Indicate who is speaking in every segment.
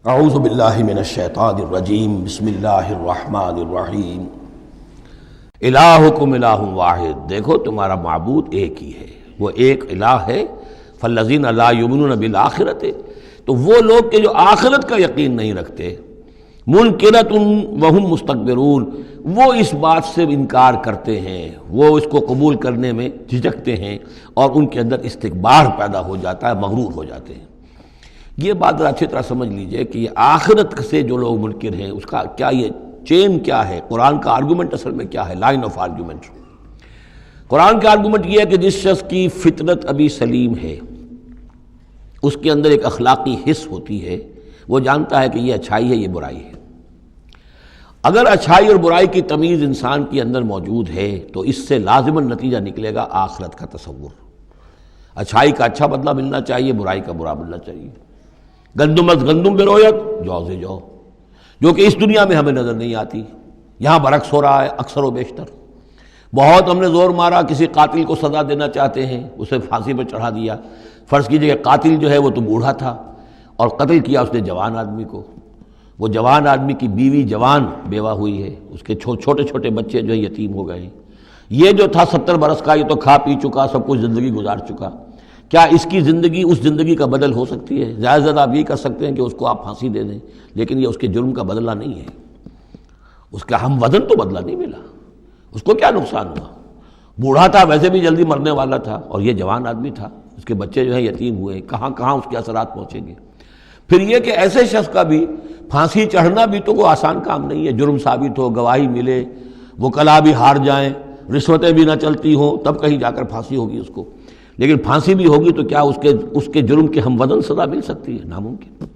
Speaker 1: اعوذ باللہ من الشیطان الرجیم بسم اللہ الرحمن الرحیم الہکم الہ واحد، دیکھو تمہارا معبود ایک ہی ہے، وہ ایک الہ ہے۔ فالذین لا یؤمنون بالآخرۃ، تو وہ لوگ کہ جو آخرت کا یقین نہیں رکھتے، منکرۃ وہم مستکبرون، وہ اس بات سے انکار کرتے ہیں، وہ اس کو قبول کرنے میں جھجکتے ہیں اور ان کے اندر استکبار پیدا ہو جاتا ہے، مغرور ہو جاتے ہیں۔ یہ بات ذرا اچھی طرح سمجھ لیجئے کہ یہ آخرت سے جو لوگ منکر ہیں اس کا کیا یہ چین کیا ہے، قرآن کا آرگومنٹ اصل میں کیا ہے، لائن آف آرگومنٹ۔ قرآن کا آرگومنٹ یہ ہے کہ جس شخص کی فطرت ابھی سلیم ہے، اس کے اندر ایک اخلاقی حس ہوتی ہے، وہ جانتا ہے کہ یہ اچھائی ہے، یہ برائی ہے۔ اگر اچھائی اور برائی کی تمیز انسان کے اندر موجود ہے تو اس سے لازماً نتیجہ نکلے گا آخرت کا تصور۔ اچھائی کا اچھا بدلہ ملنا چاہیے، برائی کا برا ملنا چاہیے۔ گندم از گندم برویت جو سے جو، جو کہ اس دنیا میں ہمیں نظر نہیں آتی، یہاں برعکس ہو رہا ہے اکثر و بیشتر۔ بہت ہم نے زور مارا، کسی قاتل کو سزا دینا چاہتے ہیں، اسے پھانسی پر چڑھا دیا۔ فرض کیجئے کہ قاتل جو ہے وہ تو بوڑھا تھا اور قتل کیا اس نے جوان آدمی کو، وہ جوان آدمی کی بیوی جوان بیوہ ہوئی ہے، اس کے چھوٹے چھوٹے بچے جو ہیں یتیم ہو گئے ہیں۔ یہ جو تھا 70 برس کا، یہ تو کھا پی چکا، سب کچھ زندگی گزار چکا۔ کیا اس کی زندگی اس زندگی کا بدل ہو سکتی ہے؟ زیادہ زیادہ آپ یہ کر سکتے ہیں کہ اس کو آپ پھانسی دے دیں، لیکن یہ اس کے جرم کا بدلہ نہیں ہے، اس کا ہم وزن تو بدلہ نہیں ملا۔ اس کو کیا نقصان ہوا؟ بوڑھا تھا، ویسے بھی جلدی مرنے والا تھا، اور یہ جوان آدمی تھا، اس کے بچے جو ہیں یتیم ہوئے، کہاں کہاں اس کے اثرات پہنچیں گے۔ پھر یہ کہ ایسے شخص کا بھی پھانسی چڑھنا بھی تو کوئی آسان کام نہیں ہے، جرم ثابت ہو، گواہی ملے، وکلاء بھی ہار جائیں، رشوتیں بھی نہ چلتی ہوں، تب کہیں جا کر پھانسی ہوگی اس کو۔ لیکن پھانسی بھی ہوگی تو کیا اس کے جرم کے ہم وزن سزا مل سکتی ہے؟ ناممکن۔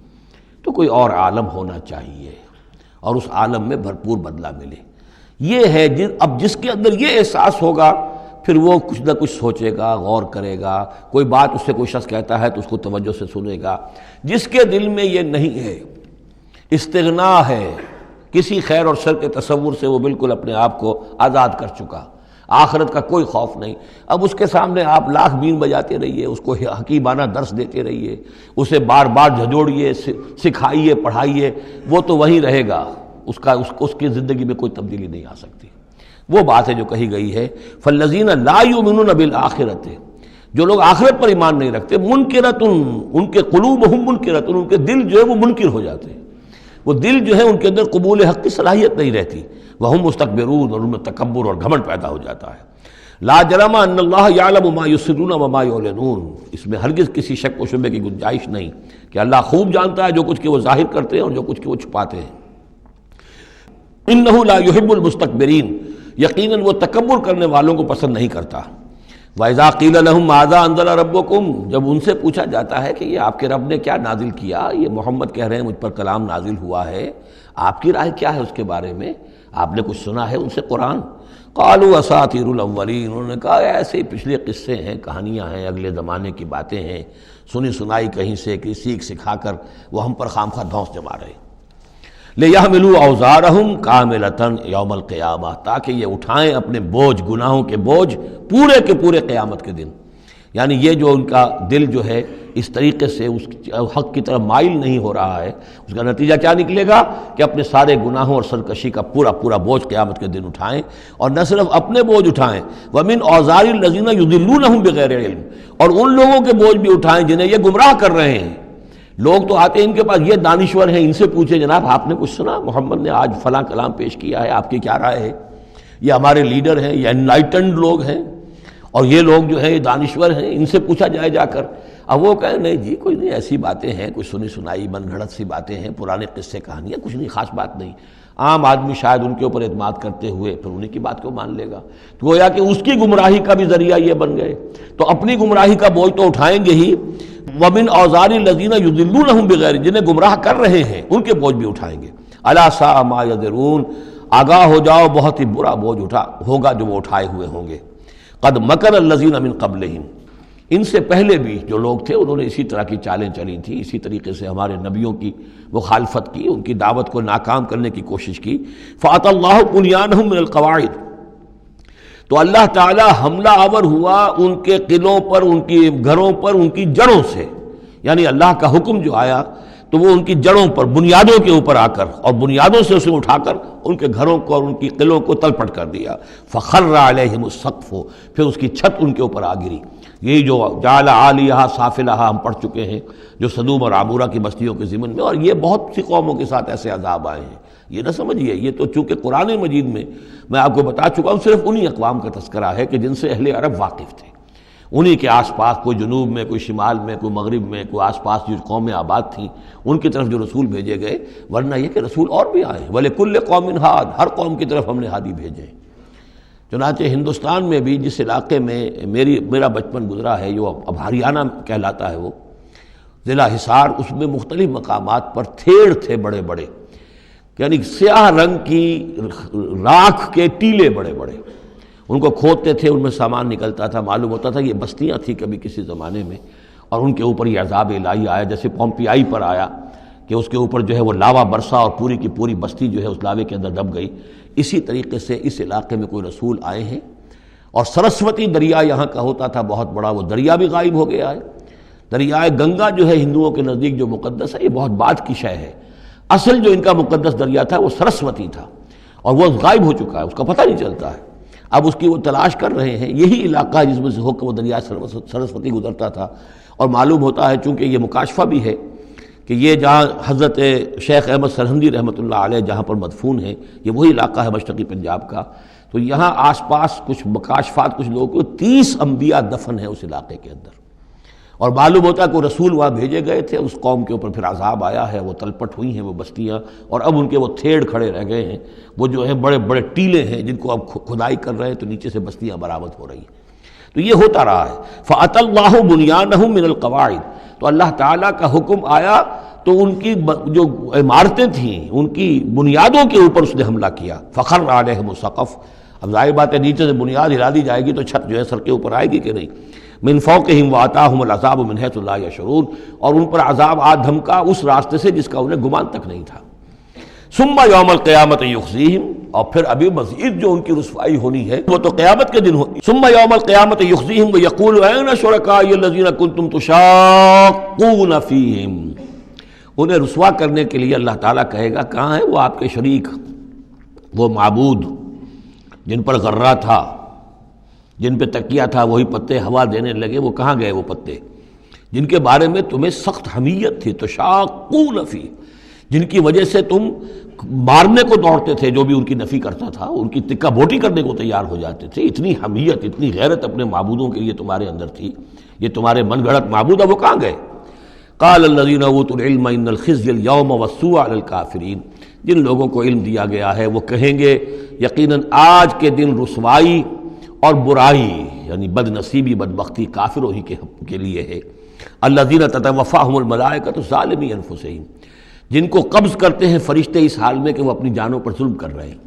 Speaker 1: تو کوئی اور عالم ہونا چاہیے اور اس عالم میں بھرپور بدلہ ملے۔ یہ ہے اب جس کے اندر یہ احساس ہوگا، پھر وہ کچھ نہ کچھ سوچے گا، غور کرے گا، کوئی بات اس سے کوئی شخص کہتا ہے تو اس کو توجہ سے سنے گا۔ جس کے دل میں یہ نہیں ہے، استغنا ہے، کسی خیر اور شر کے تصور سے وہ بالکل اپنے آپ کو آزاد کر چکا، آخرت کا کوئی خوف نہیں۔ اب اس کے سامنے آپ لاکھ بین بجاتے رہیے، اس کو حکیمانہ درس دیتے رہیے، اسے بار بار جھنجھوڑیے، سکھائیے، پڑھائیے، وہ تو وہیں رہے گا، اس کی زندگی میں کوئی تبدیلی نہیں آ سکتی۔ وہ بات ہے جو کہی گئی ہے فالذین لا یؤمنون بالآخرۃ، جو لوگ آخرت پر ایمان نہیں رکھتے، منکرۃ، ان کے قلوبہم منکرۃ، ان کے دل جو ہے وہ منکر ہو جاتے ہیں، وہ دل جو ہے ان کے اندر قبول حق کی صلاحیت نہیں رہتی، وہم مستکبرون، اور ان میں تکبر اور گھمنڈ پیدا ہو جاتا ہے۔ لا جرم ان اللہ یعلم ما یسرون وما یعلنون، اس میں ہرگز کسی شک و شبہ کی گنجائش نہیں کہ اللہ خوب جانتا ہے جو کچھ کہ وہ ظاہر کرتے ہیں اور جو کچھ کہ وہ چھپاتے ہیں۔ انہ لا یحب المستکبرین، یقیناً وہ تکبر کرنے والوں کو پسند نہیں کرتا۔ وَإِذَا قِيلَ لَهُمْ مَاذَا أَنزَلَ رَبُّكُمْ، جب ان سے پوچھا جاتا ہے کہ یہ آپ کے رب نے کیا نازل کیا، یہ محمد کہہ رہے ہیں مجھ پر کلام نازل ہوا ہے، آپ کی رائے کیا ہے اس کے بارے میں، آپ نے کچھ سنا ہے ان سے قرآن؟ قالوا اساطیر الاولین، انہوں نے کہا ایسے ہی پچھلے قصے ہیں، کہانیاں ہیں، اگلے زمانے کی باتیں ہیں، سنی سنائی کہیں سے کہ سیکھ سکھا کر وہ ہم پر خامخواہ دھونس جما رہے ہیں۔ لِيَحْمِلُوا أَوْزَارَهُمْ كَامِلَةً يَوْمَ الْقِيَامَةِ، تاکہ یہ اٹھائیں اپنے بوجھ، گناہوں کے بوجھ پورے کے پورے قیامت کے دن۔ یعنی یہ جو ان کا دل جو ہے اس طریقے سے اس حق کی طرف مائل نہیں ہو رہا ہے، اس کا نتیجہ کیا نکلے گا کہ اپنے سارے گناہوں اور سرکشی کا پورا پورا بوجھ قیامت کے دن اٹھائیں، اور نہ صرف اپنے بوجھ اٹھائیں، وَمِنْ أَوْزَارِ الَّذِينَ يُضِلُّونَهُمْ بِغَيْرِ عِلْمٍ، اور ان لوگوں کے بوجھ بھی اٹھائیں جنہیں یہ گمراہ کر رہے ہیں۔ لوگ تو آتے ہیں ان کے پاس، یہ دانشور ہیں، ان سے پوچھیں جناب آپ نے کچھ سنا، محمد نے آج فلاں کلام پیش کیا ہے، آپ کی کیا رائے ہے؟ یہ ہمارے لیڈر ہیں، یہ انلائٹنڈ لوگ ہیں، اور یہ لوگ جو ہیں یہ دانشور ہیں، ان سے پوچھا جائے جا کر۔ اب وہ کہیں نہیں جی کوئی نہیں، ایسی باتیں ہیں، کچھ سنی سنائی من گھڑت سی باتیں ہیں، پرانے قصے کہانیاں، کچھ نہیں، خاص بات نہیں۔ عام آدمی شاید ان کے اوپر اعتماد کرتے ہوئے پھر انہیں کی بات کو مان لے گا، تو گویا کہ اس کی گمراہی کا بھی ذریعہ یہ بن گئے، تو اپنی گمراہی کا بوجھ تو اٹھائیں گے ہی، وَمِنْ أَوْزَارِ الَّذِينَ يُضِلُّونَهُمْ بِغَيْرِ، جنہیں گمراہ کر رہے ہیں ان کے بوجھ بھی اٹھائیں گے۔ أَلَا سَاءَ مَا يَزِرُونَ، آگاہ ہو جاؤ بہت ہی برا بوجھ ہوگا جو وہ اٹھائے ہوئے ہوں گے۔ قَدْ مَكَرَ الَّذِينَ مِنْ قَبْلِهِمْ، ان سے پہلے بھی جو لوگ تھے انہوں نے اسی طرح کی چالیں چلی تھیں، اسی طریقے سے ہمارے نبیوں کی مخالفت کی، ان کی دعوت کو ناکام کرنے کی کوشش کی۔ فَأَتَى اللَّهُ بُنْيَانَهُم مِّنَ الْقَوَاعِدِ، تو اللہ تعالی حملہ آور ہوا ان کے قلعوں پر، ان کی گھروں پر، ان کی جڑوں سے، یعنی اللہ کا حکم جو آیا تو وہ ان کی جڑوں پر بنیادوں کے اوپر آ کر اور بنیادوں سے اسے اٹھا کر ان کے گھروں کو اور ان کی قلعوں کو تلپٹ کر دیا. فخر علیہم السقف، پھر اس کی چھت ان کے اوپر آ گری. یہی جو جعل عالیہا سافلہا ہم پڑھ چکے ہیں جو سدوم اور عمورہ کی بستیوں کے ضمن میں، اور یہ بہت سی قوموں کے ساتھ ایسے عذاب آئے ہیں. یہ نہ سمجھیے، یہ تو چونکہ قرآن مجید میں آپ کو بتا چکا ہوں صرف انہی اقوام کا تذکرہ ہے کہ جن سے اہل عرب واقف تھے، انہی کے آس پاس، کوئی جنوب میں، کوئی شمال میں، کوئی مغرب میں، کوئی آس پاس جو قومیں آباد تھیں ان کی طرف جو رسول بھیجے گئے. ورنہ یہ کہ رسول اور بھی آئے، وَلِكُلِّ قَوْمٍ ہاد، ہر قوم کی طرف ہم نے ہادی بھیجے. چنانچہ ہندوستان میں بھی جس علاقے میں میرا بچپن گزرا ہے، جو اب ہریانہ کہلاتا ہے، وہ ضلع حصار، اس میں مختلف مقامات پر تھیڑ تھے بڑے بڑے، یعنی سیاہ رنگ کی راکھ کے ٹیلے بڑے بڑے، ان کو کھودتے تھے، ان میں سامان نکلتا تھا. معلوم ہوتا تھا یہ بستیاں تھیں کبھی کسی زمانے میں، اور ان کے اوپر یہ عذاب الہی آیا جیسے پومپیائی پر آیا کہ اس کے اوپر جو ہے وہ لاوا برسا اور پوری کی پوری بستی جو ہے اس لاوے کے اندر دب گئی. اسی طریقے سے اس علاقے میں کوئی رسول آئے ہیں، اور سرسوتی دریا یہاں کا ہوتا تھا بہت بڑا، وہ دریا بھی غائب ہو گیا ہے. دریائے گنگا جو ہے ہندوؤں کے نزدیک جو مقدس ہے، یہ بہت بعد کی شے ہے. اصل جو ان کا مقدس دریا تھا وہ سرسوتی تھا، اور وہ غائب ہو چکا ہے، اس کا پتہ نہیں چلتا ہے. اب اس کی وہ تلاش کر رہے ہیں. یہی علاقہ ہے جس میں سے ہو کر وہ دریا سرسوتی گزرتا تھا. اور معلوم ہوتا ہے چونکہ یہ مکاشفہ بھی ہے کہ یہ جہاں حضرت شیخ احمد سرہندی رحمۃ اللہ علیہ جہاں پر مدفون ہیں، یہ وہی علاقہ ہے مشرقی پنجاب کا. تو یہاں آس پاس کچھ مکاشفات، کچھ لوگوں کو 30 انبیاء دفن ہیں اس علاقے کے اندر. اور معلوم ہوتا ہے کہ رسول وہاں بھیجے گئے تھے، اس قوم کے اوپر پھر عذاب آیا ہے، وہ تلپٹ ہوئی ہیں وہ بستیاں، اور اب ان کے وہ تھیڑ کھڑے رہ گئے ہیں. وہ جو ہیں بڑے بڑے ٹیلے ہیں جن کو اب کھدائی کر رہے ہیں تو نیچے سے بستیاں برآمد ہو رہی ہیں. تو یہ ہوتا رہا ہے. فَأَتَى اللَّهُ بُنْيَانَهُم مِّنَ الْقَوَاعِدِ، تو اللہ تعالیٰ کا حکم آیا تو ان کی جو عمارتیں تھیں ان کی بنیادوں کے اوپر اس نے حملہ کیا. فَخَرَّ عَلَيْهِمُ السَّقْفُ، اب ظاہر بات ہے نیچے سے بنیاد ہلا دی جائے گی تو چھت جو ہے سر کے اوپر آئے گی کہ نہیں. من فوقہم وآتاہم العذاب من حیث لا یشعرون، اور ان پر عذاب آ دھمکا اس راستے سے جس کا انہیں گمان تک نہیں تھا. ثم یوم القیامت یخزیہم، اور پھر ابھی مزید جو ان کی رسوائی ہونی ہے وہ تو قیامت کے دن ہوگی. ثم یوم القیامت یخزیہم ویقول این شرکائی الذین کنتم تشاقون فیہم، انہیں رسوا کرنے کے لیے اللہ تعالیٰ کہے گا کہاں ہے وہ آپ کے شریک، وہ معبود جن پر غرہ تھا، جن پہ تکیہ تھا، وہی پتے ہوا دینے لگے، وہ کہاں گئے وہ پتے جن کے بارے میں تمہیں سخت حمیت تھی. تشاقون فی، جن کی وجہ سے تم مارنے کو دوڑتے تھے، جو بھی ان کی نفی کرتا تھا ان کی تکہ بوٹی کرنے کو تیار ہو جاتے تھے. اتنی حمیت، اتنی غیرت اپنے معبودوں کے لیے تمہارے اندر تھی. یہ تمہارے من گھڑت معبود اب وہ کہاں گئے؟ قال الذین اوتوا العلم ان الخزي اليوم والسوء علی الکافرین، جن لوگوں کو علم دیا گیا ہے وہ کہیں گے یقیناً آج کے دن رسوائی اور برائی یعنی بد نصیبی بدبختی کافروں ہی کے لیے ہے. الذین تتوفاہم الملائکۃ ظالمی انفسہم، جن کو قبض کرتے ہیں فرشتے اس حال میں کہ وہ اپنی جانوں پر ظلم کر رہے ہیں.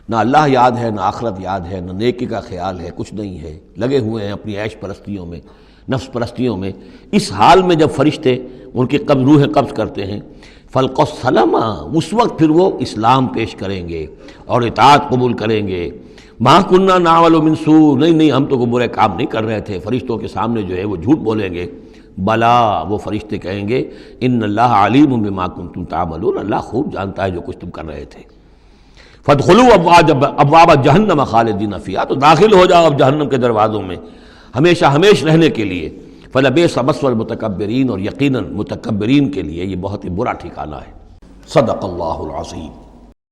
Speaker 1: نہ اللہ یاد ہے، نہ آخرت یاد ہے، نہ نیکی کا خیال ہے، کچھ نہیں ہے، لگے ہوئے ہیں اپنی عیش پرستیوں میں، نفس پرستیوں میں. اس حال میں جب فرشتے ان کی روحیں قبض کرتے ہیں، فلق السلامہ، اس وقت پھر وہ اسلام پیش کریں گے اور اطاعت قبول کریں گے. ما کننا نعمل من سوء، نہیں ہم تو کوئی برے کام نہیں کر رہے تھے. فرشتوں کے سامنے جو ہے وہ جھوٹ بولیں گے. بلا، وہ فرشتے کہیں گے ان اللہ علیم بما کنتم تعملون، اللہ خوب جانتا ہے جو کچھ تم کر رہے تھے. فادخلوا ابواب جہنم خالدین فیہا، تو داخل ہو جاؤ اب جہنم کے دروازوں میں ہمیشہ ہمیش رہنے کے لیے. فلبئس مثوى المتکبرین، اور یقیناً متکبرین کے لیے یہ بہت ہی برا ٹھکانہ ہے. صدق اللہ العظیم.